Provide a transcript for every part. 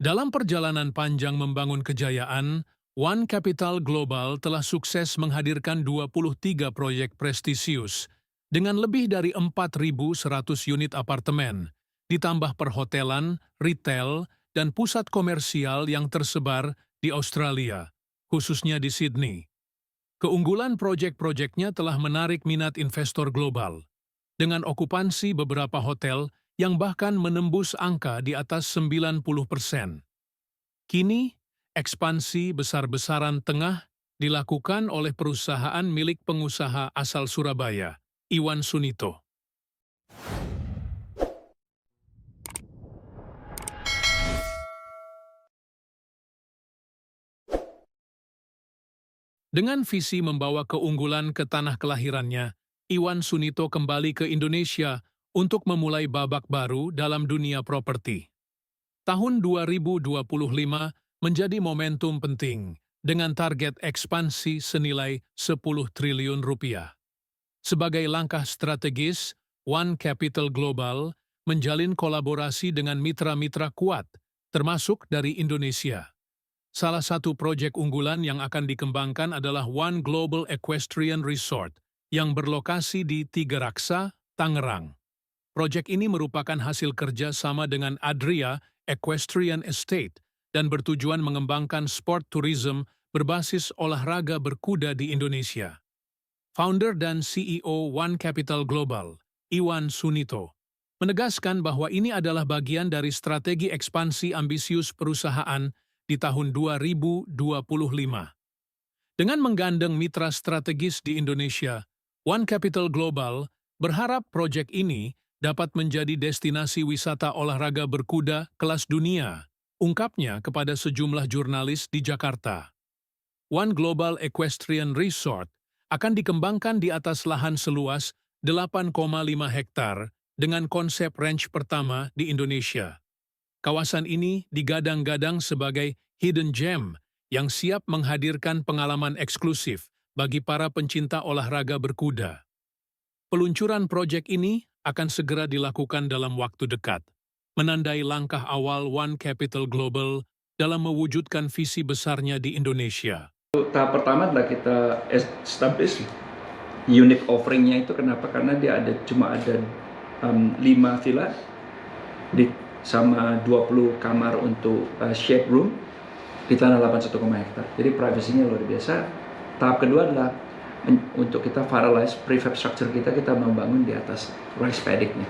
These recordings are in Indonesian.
Dalam perjalanan panjang membangun kejayaan, One Capital Global telah sukses menghadirkan 23 proyek prestisius dengan lebih dari 4.100 unit apartemen, ditambah perhotelan, retail, dan pusat komersial yang tersebar di Australia, khususnya di Sydney. Keunggulan proyek-proyeknya telah menarik minat investor global, dengan okupansi beberapa hotel yang bahkan menembus angka di atas 90%. Kini, ekspansi besar-besaran tengah dilakukan oleh perusahaan milik pengusaha asal Surabaya, Iwan Sunito. Dengan visi membawa keunggulan ke tanah kelahirannya, Iwan Sunito kembali ke Indonesia untuk memulai babak baru dalam dunia properti. Tahun 2025 menjadi momentum penting dengan target ekspansi senilai 10 triliun rupiah. Sebagai langkah strategis, One Capital Global menjalin kolaborasi dengan mitra-mitra kuat, termasuk dari Indonesia. Salah satu proyek unggulan yang akan dikembangkan adalah One Global Equestrian Resort yang berlokasi di Tiga Raksa, Tangerang. Proyek ini merupakan hasil kerja sama dengan Adria Equestrian Estate dan bertujuan mengembangkan sport tourism berbasis olahraga berkuda di Indonesia. Founder dan CEO One Capital Global, Iwan Sunito, menegaskan bahwa ini adalah bagian dari strategi ekspansi ambisius perusahaan di tahun 2025. Dengan menggandeng mitra strategis di Indonesia, One Capital Global berharap proyek ini dapat menjadi destinasi wisata olahraga berkuda kelas dunia, ungkapnya kepada sejumlah jurnalis di Jakarta. One Global Equestrian Resort akan dikembangkan di atas lahan seluas 8,5 hektar dengan konsep ranch pertama di Indonesia. Kawasan ini digadang-gadang sebagai hidden gem yang siap menghadirkan pengalaman eksklusif bagi para pencinta olahraga berkuda. Peluncuran proyek ini akan segera dilakukan dalam waktu dekat, menandai langkah awal One Capital Global dalam mewujudkan visi besarnya di Indonesia. Tahap pertama adalah kita establish unique offering-nya itu. Kenapa? Karena dia cuma ada 5 villa sama 20 kamar untuk shared room di tanah 81 hektar. Jadi privasinya luar biasa. Tahap kedua adalah untuk kita finalize prefab structure kita membangun di atas rice paddock-nya.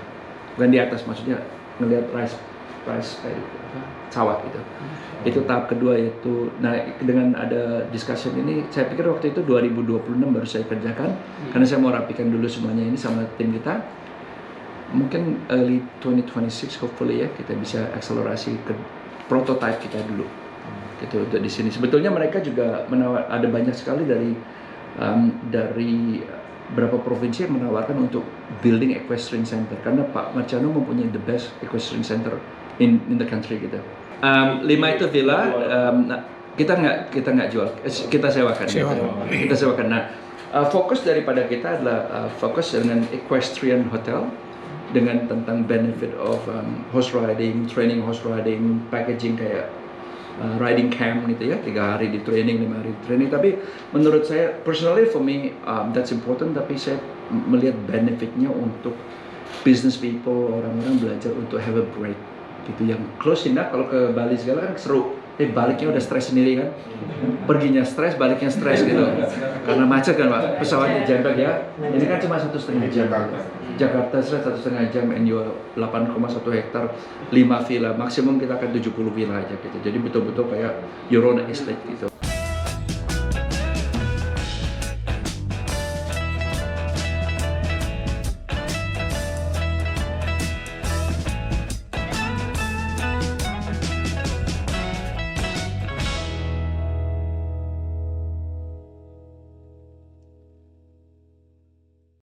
Bukan di atas, maksudnya ngelihat rice paddock, sawah gitu. Itu tahap kedua, yaitu dengan ada discussion ini, saya pikir waktu itu 2026 baru saya kerjakan, karena saya mau rapikan dulu semuanya ini sama tim kita. Mungkin early 2026 hopefully ya kita bisa akselerasi ke prototype kita dulu. Gitu untuk di sini. Sebetulnya mereka juga ada banyak sekali dari beberapa provinsi yang menawarkan untuk building equestrian center, karena Pak Marciano mempunyai the best equestrian center in the country gitu. 5 itu villa, kita nggak jual, kita sewakan. Kita sewakan. Nah, fokus daripada kita adalah fokus dengan equestrian hotel, dengan tentang benefit of horse riding, training horse riding, packaging kayak riding camp gitu ya, 3 hari di training, 5 hari di training. Tapi menurut saya, personally for me, that's important. Tapi saya melihat benefitnya untuk business people, orang-orang belajar untuk have a break gitu, yang close enough. Kalau ke Bali segala kan seru, baliknya udah stres sendiri kan, perginya stres, baliknya stres gitu, karena macet kan Pak, pesawatnya jambak ya. Ini kan cuma 1,5 jam. Jakarta stres 1,5 jam, and you 8,1 hektar, 5 villa, maksimum kita akan 70 villa aja gitu. Jadi betul-betul kayak your own estate gitu.